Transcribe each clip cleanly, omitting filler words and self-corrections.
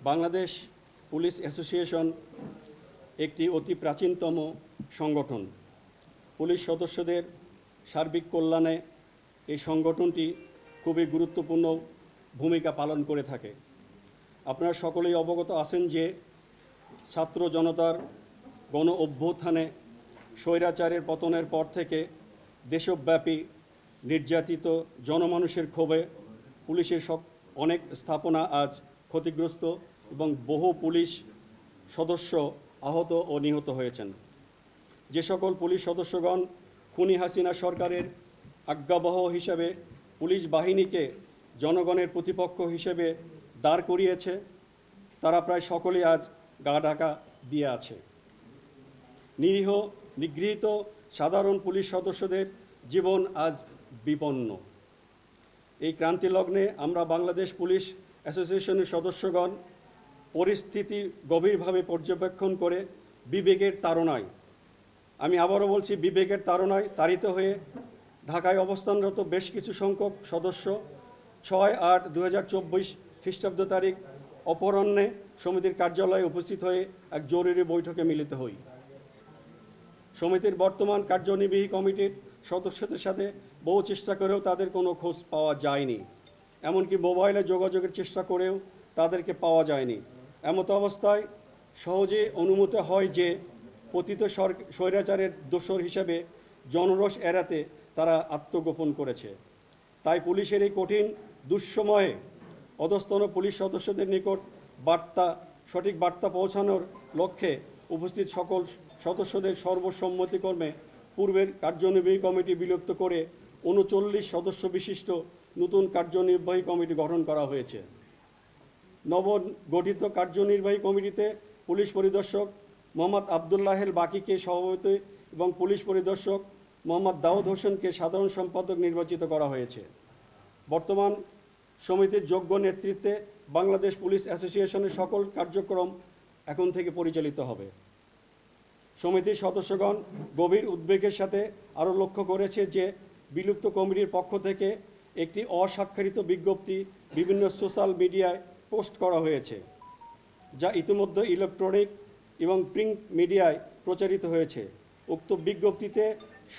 Bangladesh police association একটি অতি প্রাচীনতম সংগঠন। পুলিশ সদস্যদের সার্বিক কল্যাণে এই সংগঠনটি খুবই গুরুত্বপূর্ণ ভূমিকা পালন করে থাকে। আপনারা সকলেই অবগত আছেন যে ছাত্র জনতার গণ অভ্যুত্থানে স্বৈরাচারের পতনের পর থেকে দেশব্যাপী নির্যাতিত জনমানুষের ক্ষোভে পুলিশের অনেক স্থাপনা আজ ক্ষতিগ্রস্ত এবং বহু পুলিশ সদস্য আহত ও নিহত হয়েছেন। যে সকল পুলিশ সদস্যগণ খুনি হাসিনা সরকারের আজ্ঞাবহ হিসেবে পুলিশ বাহিনীকে জনগণের প্রতিপক্ষ হিসেবে দাঁড় করিয়েছে, তারা প্রায় সকলেই আজ গা ঢাকা দিয়ে আছে। নিরীহ নিগৃহীত সাধারণ পুলিশ সদস্যদের জীবন আজ বিপন্ন। এই ক্রান্তি লগ্নে আমরা বাংলাদেশ পুলিশ অ্যাসোসিয়েশনের সদস্যগণ পরিস্থিতি গভীরভাবে পর্যবেক্ষণ করে বিবেকের তাড়নায়, আমি আবারও বলছি বিবেকের তাড়নায় তাড়িত হয়ে ঢাকায় অবস্থানরত বেশ কিছু সংখ্যক সদস্য 6/8/2024 খ্রিস্টাব্দ তারিখ অপরাহ্নে সমিতির কার্যালয়ে উপস্থিত হয়ে এক জরুরি বৈঠকে মিলিত হই। সমিতির বর্তমান কার্যনির্বাহী কমিটির সদস্যদের সাথে বহু চেষ্টা করেও তাদের কোনো খোঁজ পাওয়া যায়নি, এমনকি মোবাইলে যোগাযোগের চেষ্টা করেও তাদেরকে পাওয়া যায়নি। এমত অবস্থায় সহজে অনুমিত হয় যে পতিত স্বৈরাচারের দোসর হিসেবে জনরোষ এড়াতে তারা আত্মগোপন করেছে। তাই পুলিশের এই কঠিন দুঃসময়ে অধস্তন পুলিশ সদস্যদের নিকট সঠিক বার্তা পৌঁছানোর লক্ষ্যে উপস্থিত সকল সদস্যদের সর্বসম্মতিক্রমে পূর্বের কার্যনির্বাহী কমিটি বিলুপ্ত করে 39 সদস্য বিশিষ্ট নতুন কার্যনির্বাহী কমিটি গঠন করা হয়েছে। নবগঠিত কার্যনির্বাহী কমিটিতে পুলিশ পরিদর্শক মোহাম্মদ আবদুল্লাহেল বাকিকে সভাপতি এবং পুলিশ পরিদর্শক মোহাম্মদ দাউদ হোসেনকে সাধারণ সম্পাদক নির্বাচিত করা হয়েছে। বর্তমান সমিতির যোগ্য নেতৃত্বে বাংলাদেশ পুলিশ অ্যাসোসিয়েশনের সকল কার্যক্রম এখন থেকে পরিচালিত হবে। সমিতির সদস্যগণ গভীর উদ্বেগের সাথে আরও লক্ষ্য করেছে যে বিলুপ্ত কমিটির পক্ষ থেকে একটি অস্বাক্ষরিত বিজ্ঞপ্তি বিভিন্ন সোশ্যাল মিডিয়ায় পোস্ট করা হয়েছে, যা ইতিমধ্যে ইলেকট্রনিক এবং প্রিন্ট মিডিয়ায় প্রচারিত হয়েছে। উক্ত বিজ্ঞপ্তিতে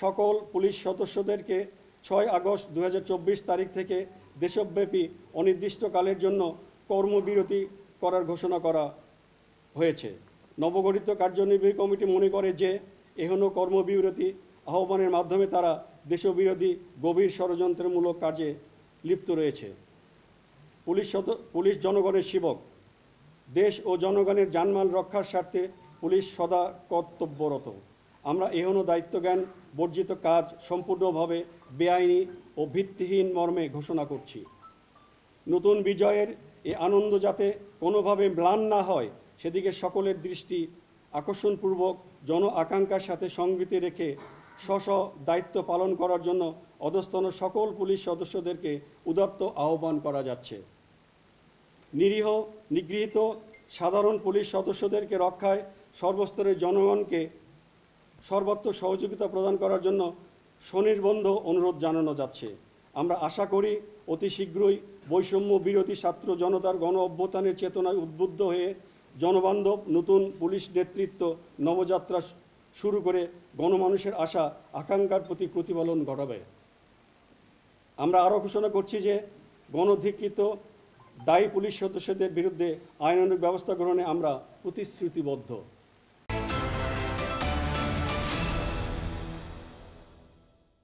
সকল পুলিশ সদস্যদেরকে 6 আগস্ট 2024 তারিখ থেকে দেশব্যাপী অনির্দিষ্টকালের জন্য কর্মবিরতি করার ঘোষণা করা হয়েছে। নবগঠিত কার্যনির্বাহী কমিটি মনে করে যে এখনও কর্মবিরতি আহ্বানের মাধ্যমে তারা দেশবিরোধী গভীর ষড়যন্ত্রমূলক কাজে লিপ্ত রয়েছে। পুলিশ জনগণের সেবক। দেশ ও জনগণের জানমাল রক্ষার স্বার্থে পুলিশ সদা কর্তব্যরত। আমরা এখনও দায়িত্বজ্ঞান বর্জিত কাজ সম্পূর্ণভাবে বেআইনি ও ভিত্তিহীন মর্মে ঘোষণা করছি। নতুন বিজয়ের এই আনন্দ যাতে কোনোভাবে ম্লান না হয় সেদিকে সকলের দৃষ্টি আকর্ষণপূর্বক জন আকাঙ্ক্ষার সাথে সংগতি রেখে স্ব দায়িত্ব পালন করার জন্য অধস্তন সকল পুলিশ সদস্যদেরকে উদাত্ত আহ্বান করা যাচ্ছে। নিরীহ নিগৃহীত সাধারণ পুলিশ সদস্যদেরকে রক্ষায় সর্বস্তরের জনগণকে সর্বাত্মক সহযোগিতা প্রদান করার জন্য স্বনির্বন্ধ অনুরোধ জানানো যাচ্ছে। আমরা আশা করি অতি শীঘ্রই বৈষম্য বিরোধী ছাত্র জনতার গণ অভ্যুত্থানের চেতনায় উদ্বুদ্ধ হয়ে জনবান্ধব নতুন পুলিশ নেতৃত্ব নবযাত্রা শুরু করে গণমানুষের আশা আকাঙ্ক্ষার প্রতি প্রতিফলন ঘটাবে। আমরা আরও ঘোষণা করছি যে গণধিকৃত দায়ী পুলিশ সদস্যদের বিরুদ্ধে আইনানুগ ব্যবস্থা গ্রহণে আমরা প্রতিশ্রুতিবদ্ধ।